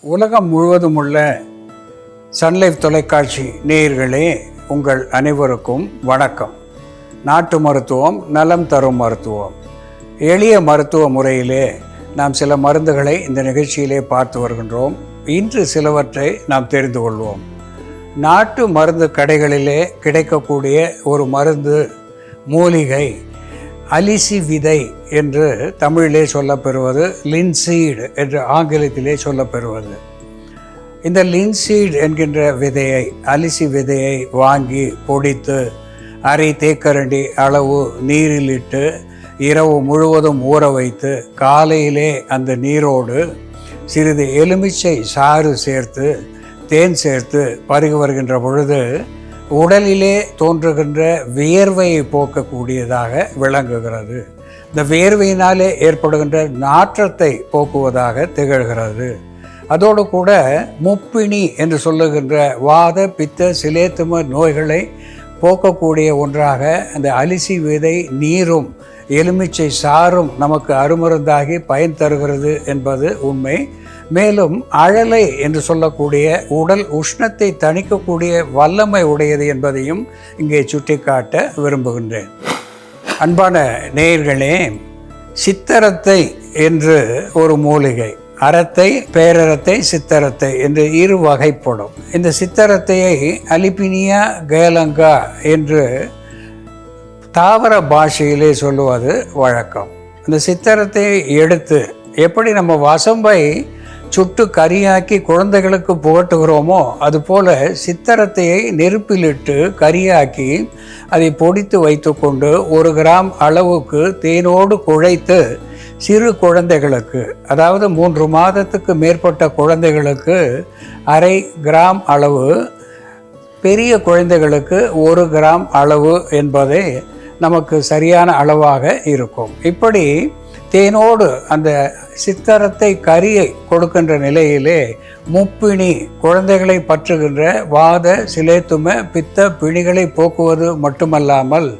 உலகம் முழுவதும் உள்ள சன்லைஃப் தொலைக்காட்சி நேயர்களே, உங்கள் அனைவருக்கும் வணக்கம். நாட்டு மருத்துவம், நலம் தரும் மருத்துவம். எளிய மருத்துவ முறையிலே நாம் சில மருந்துகளை இந்த நிகழ்ச்சியிலே பார்த்து வருகின்றோம். இன்று சிலவற்றை நாம் தெரிந்து கொள்வோம். நாட்டு மருந்து கடைகளிலே கிடைக்கக்கூடிய ஒரு மருந்து மூலிகை அலிசி விதை என்று தமிழிலே சொல்லப்பெறுவது, லின்சீட் என்று ஆங்கிலத்திலே சொல்லப்பெறுவது. இந்த லின்சீட் என்கின்ற விதையை, அலிசி விதையை வாங்கி பொடித்து அரை தேக்கரண்டி அளவு நீரில் இட்டு இரவு முழுவதும் ஊற வைத்து காலையிலே அந்த நீரோடு சிறிது எலுமிச்சை சாறு சேர்த்து தேன் சேர்த்து பருகி வருகின்ற பொழுது உடலிலே தோன்றுகின்ற வியர்வையை போக்கக்கூடியதாக விளங்குகிறது. இந்த வியர்வையினாலே ஏற்படுகின்ற நாற்றத்தை போக்குவதாக திகழ்கிறது. அதோடு கூட முப்பிணி என்று சொல்லுகின்ற வாத பித்த சிலேத்தும நோய்களை போக்கக்கூடிய ஒன்றாக அந்த அலிசி விதை நீரும் எலுமிச்சை சாறும் நமக்கு அருமருந்தாகி பயன் தருகிறது என்பது உண்மை. மேலும் அழலை என்று சொல்லக்கூடிய உடல் உஷ்ணத்தை தணிக்கக்கூடிய வல்லமை உடையது என்பதையும் இங்கே சுட்டிக்காட்ட விரும்புகின்றேன். அன்பான நேயர்களே, சித்தரத்தை என்று ஒரு மூலிகை, அரத்தை, பேரரத்தை, சித்தரத்தை என்று இரு வகைப்படும். இந்த சித்தரத்தையை அலிபினியா கேலங்கா என்று தாவர பாஷையிலே சொல்லுவது வழக்கம். இந்த சித்தரத்தை எடுத்து எப்படி நம்ம வசம்பை சுட்டு கரியாக்கி குழந்தைகளுக்கு புகட்டுகிறோமோ அதுபோல் சித்தரத்தையை நெருப்பிலிட்டு கரியாக்கி அதை பொடித்து வைத்து கொண்டு 1 கிராம் அளவுக்கு தேனோடு குழைத்து சிறு குழந்தைகளுக்கு, அதாவது 3 மாதத்துக்கு மேற்பட்ட குழந்தைகளுக்கு அரை கிராம் அளவு, பெரிய குழந்தைகளுக்கு 1 கிராம் அளவு என்பதே நமக்கு சரியான அளவாக இருக்கும். இப்படி தேனோடு அந்த சித்தரத்தை கரியை கொடுக்கின்ற நிலையிலே முப்பிணி, குழந்தைகளை பற்றுகின்ற வாத சிலேத்தும பித்த பிணிகளை போக்குவது மட்டுமல்லாமல்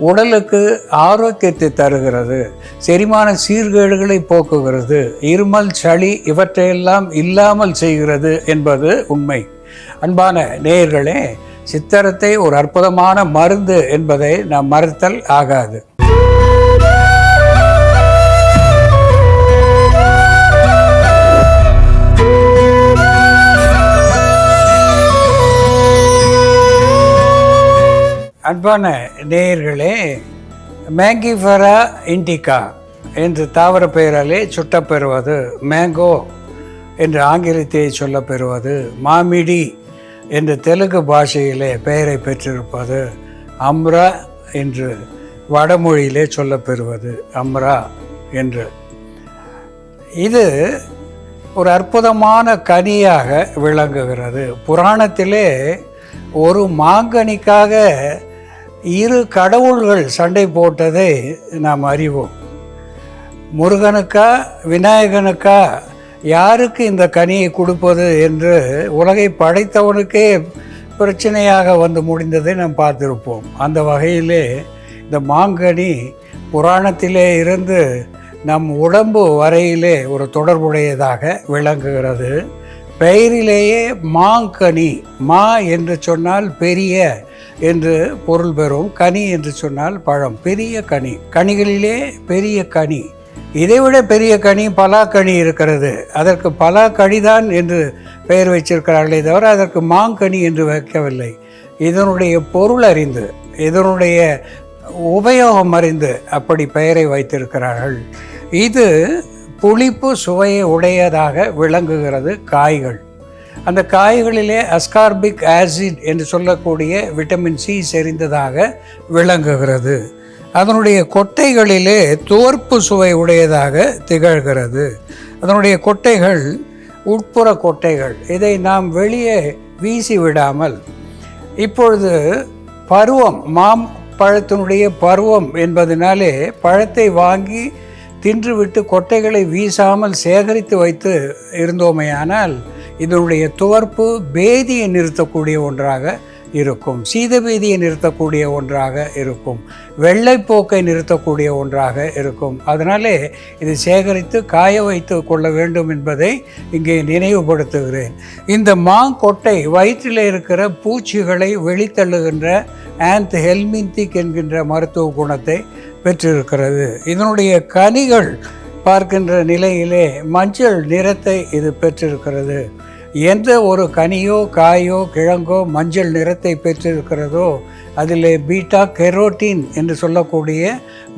உடலுக்கு ஆரோக்கியத்தை தருகிறது, செரிமான சீர்கேடுகளை போக்குகிறது, இருமல் சளி இவற்றையெல்லாம் இல்லாமல் செய்கிறது என்பது உண்மை. அன்பான நேயர்களே, சித்தரத்தை ஒரு அற்புதமான மருந்து என்பதை நாம் மறுத்தல் ஆகாது. அன்பான நேயர்களே, மேங்கிஃபெரா இண்டிகா என்று தாவர பெயராலே சுட்டப்பெறுவது, மேங்கோ என்று ஆங்கிலத்தை சொல்லப்பெறுவது, மாமிடி என்று தெலுங்கு பாஷையிலே பெயரை பெற்றிருப்பது, அம்ரா என்று வடமொழியிலே சொல்லப்பெறுவது, அம்ரா என்று. இது ஒரு அற்புதமான கனியாக விளங்குகிறது. புராணத்திலே ஒரு மாங்கனிக்காக 2 கடவுள்கள் சண்டை போட்டதை நாம் அறிவோம். முருகனுக்கா விநாயகனுக்கா, யாருக்கு இந்த கனியை கொடுப்பது என்று உலகை படைத்தவனுக்கே பிரச்சனையாக வந்து முடிந்ததை நாம் பார்த்திருப்போம். அந்த வகையிலே இந்த மாங்கனி புராணத்திலே இருந்து நம் உடம்பு வரையிலே ஒரு தொடர்புடையதாக விளங்குகிறது. பெயரிலேயே மாங்கனி, மா என்று சொன்னால் பெரிய என்று பொருள் பெறும், கனி என்று சொன்னால் பழம், பெரிய கனி, கனிகளிலே பெரிய கனி. இதைவிட பெரிய கனி பலாக்கனி இருக்கிறது. அதற்கு பலாக்கனிதான் என்று பெயர் வைச்சிருக்கிறார்களே தவிர அதற்கு மாங்கனி என்று வைக்கவில்லை. இதனுடைய பொருள் அறிந்து, இதனுடைய உபயோகம் அறிந்து அப்படி பெயரை வைத்திருக்கிறார்கள். இது புளிப்பு சுவையை உடையதாக விளங்குகிறது. காய்கள், அந்த காய்களிலே அஸ்கார்பிக் ஆசிட் என்று சொல்லக்கூடிய விட்டமின் சி செறிந்ததாக விளங்குகிறது. அதனுடைய கொட்டைகளிலே துவர்ப்பு சுவை உடையதாக திகழ்கிறது. அதனுடைய கொட்டைகள் உட்புற கொட்டைகள். இதை நாம் வெளியே வீசி விடாமல், இப்பொழுது பருவம், பழத்தினுடைய பருவம் என்பதனாலே பழத்தை வாங்கி தின்றுவிட்டு கொட்டைகளை வீசாமல் சேகரித்து வைத்து இருந்தோமேயானால் இதனுடைய துவர்ப்பு பேதியை நிறுத்தக்கூடிய ஒன்றாக இருக்கும். சீதபேதியை நிறுத்தக்கூடிய ஒன்றாக இருக்கும். வெள்ளைப்போக்கை நிறுத்தக்கூடிய ஒன்றாக இருக்கும். அதனாலே இதை சேகரித்து காய வைத்து கொள்ள வேண்டும் என்பதை இங்கே நினைவுபடுத்துகிறேன். இந்த மாங்கொட்டை வயிற்றில் இருக்கிற பூச்சிகளை வெளித்தள்ளுகின்ற ஆந்த் ஹெல்மின்திக் என்கின்ற மருத்துவ குணத்தை பெற்றிருக்கிறது. இதனுடைய கனிகள் பார்க்கின்ற நிலையிலே மஞ்சள் நிறத்தை இது பெற்றிருக்கிறது. எந்த ஒரு கனியோ காயோ கிழங்கோ மஞ்சள் நிறத்தை பெற்றிருக்கிறதோ அதில் பீட்டா கெரோட்டின் என்று சொல்லக்கூடிய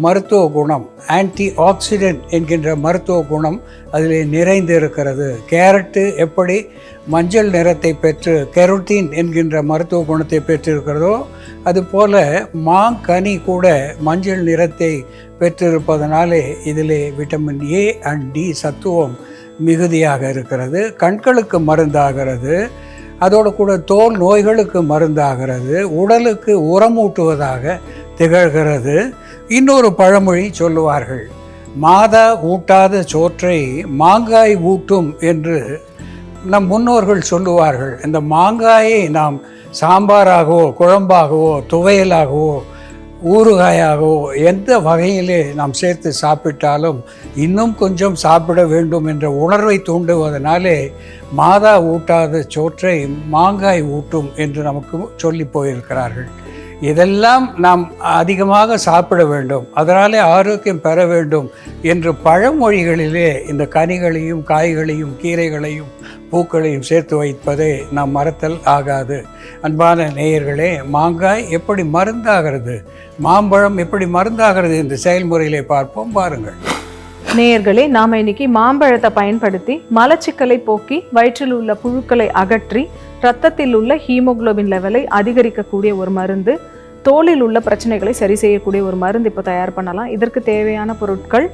மருத்துவ குணம், ஆன்டி ஆக்சிடென்ட் என்கின்ற மருத்துவ குணம் அதில் நிறைந்து இருக்கிறது. கேரட்டு எப்படி மஞ்சள் நிறத்தை பெற்று கெரோட்டின் என்கின்ற மருத்துவ குணத்தை பெற்றிருக்கிறதோ அதுபோல் மாங்கனி கூட மஞ்சள் நிறத்தை பெற்றிருப்பதனாலே இதில் விட்டமின் ஏ அண்ட் டி சத்துவம் மிகுதியாக இருக்கிறது. கண்களுக்கு மருந்தாகிறது. அதோடு கூட தோல் நோய்களுக்கு மருந்தாகிறது. உடலுக்கு உரமூட்டுவதாக திகழ்கிறது. இன்னொரு பழமொழி சொல்லுவார்கள், மாதா ஊட்டாத சோற்றை மாங்காய் ஊட்டும் என்று நம் முன்னோர்கள் சொல்லுவார்கள். இந்த மாங்காயை நாம் சாம்பாராகவோ குழம்பாகவோ துவையலாகவோ ஊறுகாயாகவோ எந்த வகையிலே நாம் சேர்த்து சாப்பிட்டாலும் இன்னும் கொஞ்சம் சாப்பிட வேண்டும் என்ற உணர்வை தூண்டுவதனாலே மாதா ஊட்டாத சோற்றை மாங்காய் ஊட்டும் என்று நமக்கு சொல்லி போயிருக்கிறார்கள். இதெல்லாம் நாம் அதிகமாக சாப்பிட வேண்டும், அதனாலே ஆரோக்கியம் பெற வேண்டும் என்று பழமொழிகளிலே இந்த கனிகளையும் காய்களையும் கீரைகளையும் பூக்களையும் சேர்த்து வைப்பதை நாம் மறத்தல் ஆகாது. அன்பான நேயர்களே, மாங்காய் எப்படி மருந்தாகிறது, மாம்பழம் எப்படி மருந்தாகிறது என்ற செயல்முறையிலே பார்ப்போம். பாருங்கள் நேயர்களே, நாம் இன்னைக்கு மாம்பழத்தை பயன்படுத்தி மலச்சிக்கலை போக்கி வயிற்றில் உள்ள புழுக்களை அகற்றி இரத்தத்தில் உள்ள ஹீமோகுளோபின் லெவலை அதிகரிக்கக்கூடிய ஒரு மருந்து, தோலில் உள்ள பிரச்சனைகளை சரி செய்யக்கூடிய ஒரு மருந்து இப்போ தயார் பண்ணலாம். இதற்கு தேவையான பொருட்கள்: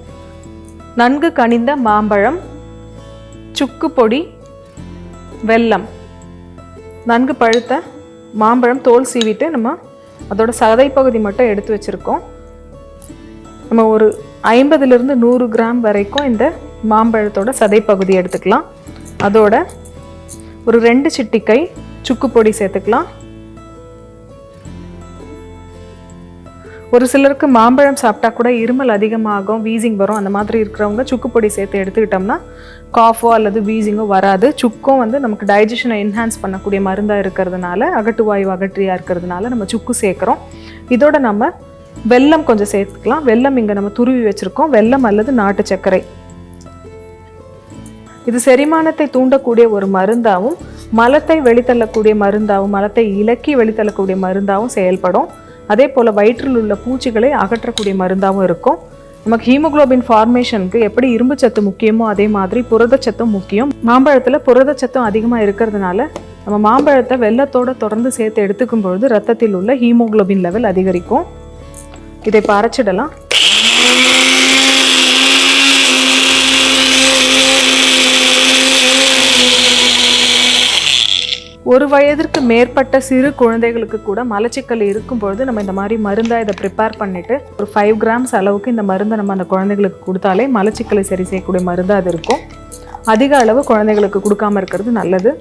நன்கு கனிந்த மாம்பழம், சுக்கு பொடி, வெல்லம். நன்கு பழுத்த மாம்பழம் தோல் சீவிட்டு நம்ம அதோட சதைப்பகுதி மட்டும் எடுத்து வச்சுருக்கோம். நம்ம ஒரு 50லிருந்து 100 கிராம் வரைக்கும் இந்த மாம்பழத்தோட சதைப்பகுதி எடுத்துக்கலாம். அதோட ஒரு 2 சிட்டிகை சுக்கு பொடி சேர்த்துக்கலாம். ஒரு சிலருக்கு மாம்பழம் சாப்பிட்டா கூட இருமல் அதிகமாகும், வீசிங் வரும். அந்த மாதிரி இருக்கிறவங்க சுக்கு பொடி சேர்த்து எடுத்துக்கிட்டோம்னா காஃபோ அல்லது வீசிங்கோ வராது. சுக்கும் நமக்கு டைஜஷனை என்ஹான்ஸ் பண்ணக்கூடிய மருந்தாக இருக்கிறதுனால, அகட்டுவாயு அகற்றியாக இருக்கிறதுனால நம்ம சுக்கு சேர்க்குறோம். இதோட நம்ம வெல்லம் கொஞ்சம் சேர்த்துக்கலாம். வெல்லம் இங்கே நம்ம துருவி வச்சுருக்கோம். வெல்லம் அல்லது நாட்டு சர்க்கரை. இது செரிமானத்தை தூண்டக்கூடிய ஒரு மருந்தாகவும் மலத்தை வெளித்தள்ளக்கூடிய மருந்தாகவும் மலத்தை இலக்கி வெளித்தள்ளக்கூடிய மருந்தாகவும் செயல்படும். அதே போல் வயிற்றில் உள்ள பூச்சிகளை அகற்றக்கூடிய மருந்தாகவும் இருக்கும். நமக்கு ஹீமோகுளோபின் ஃபார்மேஷனுக்கு எப்படி இரும்பு சத்து முக்கியமோ அதே மாதிரி புரதச்சத்தும் முக்கியம். மாம்பழத்தில் புரதச்சத்தும் அதிகமாக இருக்கிறதுனால நம்ம மாம்பழத்தை வெல்லத்தோடு தொடர்ந்து சேர்த்து எடுத்துக்கும் பொழுது ரத்தத்தில் உள்ள ஹீமோகுளோபின் லெவல் அதிகரிக்கும். இதை அரைச்சிடலாம். ஒரு வயதிற்கு மேற்பட்ட சிறு குழந்தைகளுக்கு கூட மலச்சிக்கல் இருக்கும் பொழுது நம்ம இந்த மாதிரி மருந்தாக இதை ப்ரிப்பேர் பண்ணிவிட்டு ஒரு 5 கிராம்ஸ் அளவுக்கு இந்த மருந்தை நம்ம அந்த குழந்தைகளுக்கு கொடுத்தாலே மலச்சிக்கலை சரி செய்யக்கூடிய மருந்தாக அது இருக்கும். அதிக அளவு குழந்தைகளுக்கு கொடுக்காமல் இருக்கிறது நல்லது.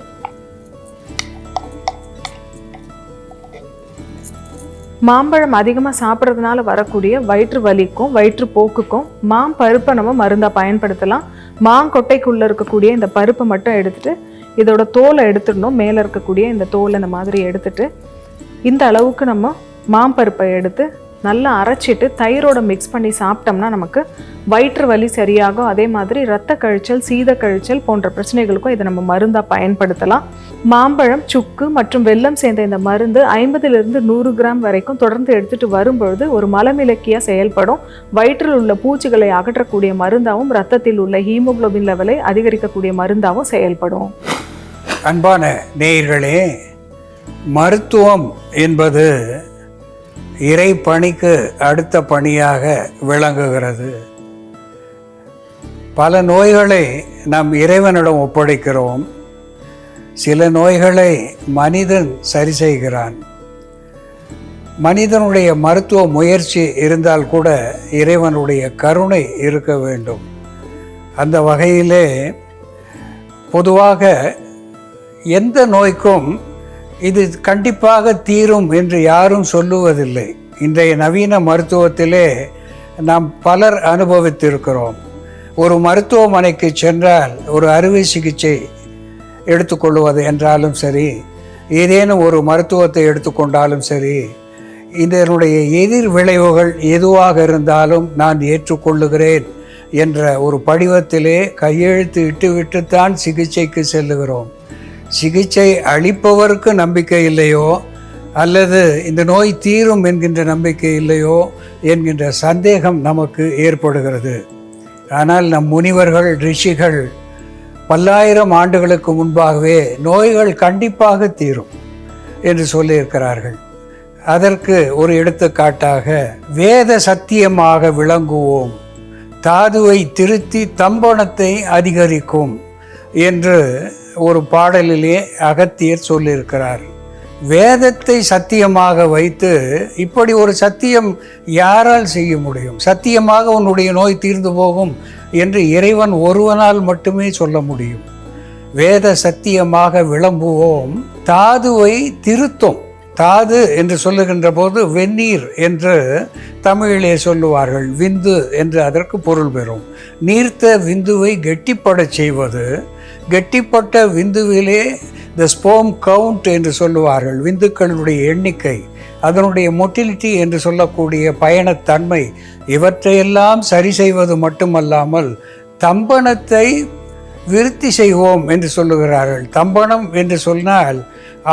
மாம்பழம் அதிகமாக சாப்பிட்றதுனால வரக்கூடிய வயிற்று வலிக்கும் வயிற்றுப்போக்குக்கும் மாம்பருப்பை நம்ம மருந்தாக பயன்படுத்தலாம். மாங்கொட்டைக்குள்ளே இருக்கக்கூடிய இந்த பருப்பை மட்டும் எடுத்துகிட்டு இதோட தோலை எடுத்துடணும். மேலே இருக்கக்கூடிய இந்த தோலை இந்த மாதிரி எடுத்துட்டு இந்த அளவுக்கு நம்ம மாம்பருப்பை எடுத்து நல்லா அரைச்சிட்டு தயிரோட மிக்ஸ் பண்ணி சாப்பிட்டோம்னா நமக்கு வயிற்று வலி சரியாகும். அதே மாதிரி இரத்த கழிச்சல், சீத கழிச்சல் போன்ற பிரச்சனைகளுக்கும் இதை நம்ம மருந்தாக பயன்படுத்தலாம். மாம்பழம், சுக்கு மற்றும் வெல்லம் சேர்ந்த இந்த மருந்து 50லிருந்து 100 கிராம் வரைக்கும் தொடர்ந்து எடுத்துகிட்டு வரும்பொழுது ஒரு மலமிளக்கியாக செயல்படும். வயிற்றில் உள்ள பூச்சிகளை அகற்றக்கூடிய மருந்தாகவும் இரத்தத்தில் உள்ள ஹீமோகுளோபின் லெவலை அதிகரிக்கக்கூடிய மருந்தாகவும் செயல்படும். அன்பான நேயர்களே, மருத்துவம் என்பது இறை பணிக்கு அடுத்த பணியாக விளங்குகிறது. பல நோய்களை நாம் இறைவனிடம் ஒப்படைக்கிறோம். சில நோய்களை மனிதன் சரி செய்கிறான். மனிதனுடைய மருத்துவ முயற்சி இருந்தால் கூட இறைவனுடைய கருணை இருக்க வேண்டும். அந்த வகையிலே பொதுவாக எந்த நோய்க்கும் இது கண்டிப்பாக தீரும் என்று யாரும் சொல்லுவதில்லை. இன்றைய நவீன மருத்துவத்திலே நாம் பலர் அனுபவித்திருக்கிறோம். ஒரு மருத்துவமனைக்கு சென்றால் ஒரு அறுவை சிகிச்சை எடுத்துக்கொள்வது என்றாலும் சரி, ஏதேனும் ஒரு மருத்துவத்தை எடுத்துக்கொண்டாலும் சரி, இதனுடைய எதிர் விளைவுகள் எதுவாக இருந்தாலும் நான் ஏற்றுக்கொள்ளுகிறேன் என்ற ஒரு படிவத்திலே கையெழுத்து இட்டுவிட்டுத்தான் சிகிச்சைக்கு செல்லுகிறோம். சிகிச்சை அளிப்பவருக்கு நம்பிக்கை இல்லையோ அல்லது இந்த நோய் தீரும் என்கின்ற நம்பிக்கை இல்லையோ என்கின்ற சந்தேகம் நமக்கு ஏற்படுகிறது. ஆனால் நம் முனிவர்கள், ரிஷிகள் பல்லாயிரம் ஆண்டுகளுக்கு முன்பாகவே நோய்கள் கண்டிப்பாக தீரும் என்று சொல்லியிருக்கிறார்கள். அதற்கு ஒரு எடுத்துக்காட்டாக வேத சத்தியமாக விளங்குவோம், தாதுவை திருத்தி தம்பணத்தை அதிகரிக்கும் என்று ஒரு பாடலிலே அகத்தியர் சொல்லியிருக்கிறார். வேதத்தை சத்தியமாக வைத்து இப்படி ஒரு சத்தியம் யாரால் செய்ய முடியும்? சத்தியமாக உன்னுடைய நோய் தீர்ந்து போகும் என்று இறைவன் ஒருவனால் மட்டுமே சொல்ல முடியும். வேத சத்தியமாக விளம்புவோம், தாதுவை திருத்தும். தாது என்று சொல்லுகின்ற போது வெந்நீர் என்று தமிழிலே சொல்லுவார்கள். விந்து என்று அதற்கு பொருள் பெறும். நீர்த்த விந்துவை கெட்டிப்படச் செய்வது. கெட்டிப்பட்ட விந்துவிலே த ஸ்போம் கவுண்ட் என்று சொல்லுவார்கள். விந்துக்களுடைய எண்ணிக்கை, அதனுடைய மொட்டிலிட்டி என்று சொல்லக்கூடிய பயணத்தன்மை, இவற்றையெல்லாம் சரி செய்வது மட்டுமல்லாமல் தம்பனத்தை விருத்தி செய்வோம் என்று சொல்லுகிறார்கள். தம்பனம் என்று சொன்னால்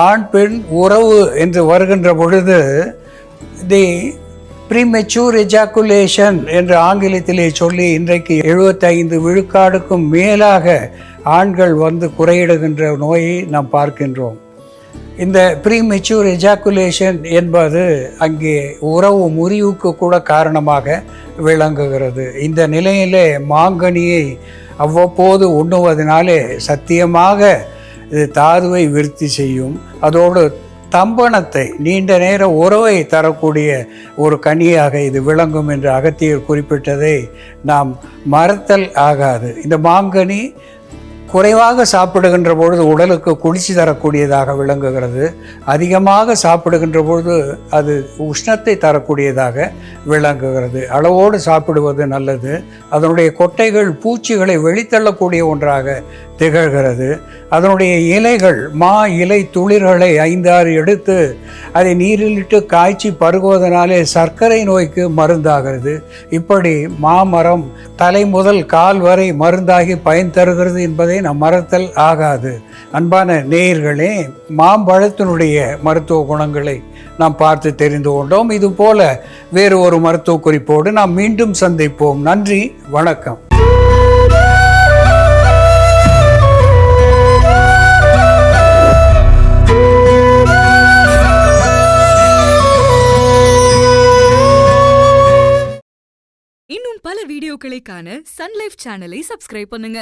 ஆண் பெண் உறவு என்று வருகின்ற பொழுது தி ப்ரீமெச்சூர் எஜாக்குலேஷன் என்று ஆங்கிலத்திலே சொல்லி இன்றைக்கு 75 விழுக்காடுக்கும் மேலாக ஆண்கள் வந்து குறையிடுகின்ற நோயை நாம் பார்க்கின்றோம். இந்த ப்ரீமெச்சூர் எஜாக்குலேஷன் என்பது அங்கே உறவு முறிவுக்கு கூட காரணமாக விளங்குகிறது. இந்த நிலையிலே மாங்கனியை அவ்வப்போது உண்ணுவதனாலே சத்தியமாக இது தாதுவை விருத்தி செய்யும். அதோடு தம்பனத்தை, நீண்ட நேர உறவை தரக்கூடிய ஒரு கனியாக இது விளங்கும் என்று அகத்தியர் குறிப்பிட்டதை நாம் மறத்தல் ஆகாது. இந்த மாங்கனி குறைவாக சாப்பிடுகின்ற பொழுது உடலுக்கு குளிர்ச்சி தரக்கூடியதாக விளங்குகிறது. அதிகமாக சாப்பிடுகின்ற பொழுது அது உஷ்ணத்தை தரக்கூடியதாக விளங்குகிறது. அளவோடு சாப்பிடுவது நல்லது. அதனுடைய கொட்டைகள் பூச்சிகளை வெளித்தள்ளக்கூடிய ஒன்றாக திகழ்கிறது. அதனுடைய இலைகள், மா இலை துளிர்களை 5-6 எடுத்து அதை நீரிலிட்டு காய்ச்சி பருகுவதனாலே சர்க்கரை நோய்க்கு மருந்தாகிறது. இப்படி மாமரம் தலை முதல் கால் வரை மருந்தாகி பயன் தருகிறது என்பதை நாம் மறத்தல் ஆகாது. அன்பான நேயர்களே, மாம்பழத்தினுடைய மருத்துவ குணங்களை நாம் பார்த்து தெரிந்து கொண்டோம். இது போல வேறு ஒரு மருத்துவ குறிப்போடு நாம் மீண்டும் சந்திப்போம். நன்றி, வணக்கம். இன்னும் பல வீடியோக்களை காண சன் லைஃப் சேனலை சப்ஸ்கிரைப் பண்ணுங்க.